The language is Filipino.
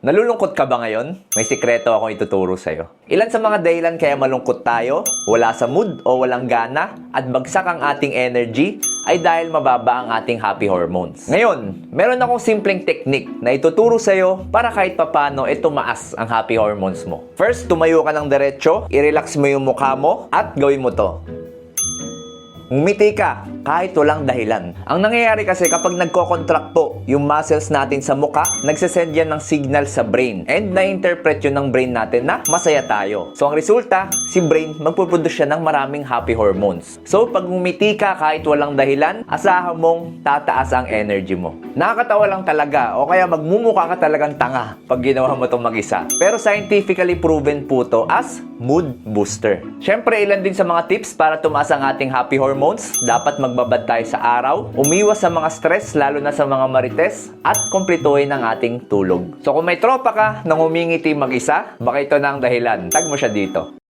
Nalulungkot ka ba ngayon? May sikreto akong ituturo sa'yo. Ilan sa mga dahilan kaya malungkot tayo, wala sa mood o walang gana, at bagsak ang ating energy ay dahil mababa ang ating happy hormones. Ngayon, meron akong simpleng technique na ituturo sa'yo para kahit papano tumaas ang happy hormones mo. First, tumayo ka ng diretso, i-relax mo yung mukha mo, at gawin mo to. Ngumiti ka kahit walang dahilan. Ang nangyayari kasi kapag nagko-contracto yung muscles natin sa muka, nagsasend yan ng signal sa brain and na-interpret yun ng brain natin na masaya tayo. So ang resulta, si brain magpuproduce siya ng maraming happy hormones. So pag ngumiti ka kahit walang dahilan, asahan mong tataas ang energy mo. Nakakatawa lang talaga o kaya magmumukha ka talagang tanga pag ginawa mo itong mag-isa. Pero scientifically proven po to as mood booster. Syempre ilan din sa mga tips para tumaas ang ating happy hormones. Dapat magbabad tayo sa araw, umiwas sa mga stress lalo na sa mga marites, at kumpletuhin ang ating tulog. So kung may tropa ka nang humingiti mag-isa, baka ito na ang dahilan. Tag mo siya dito.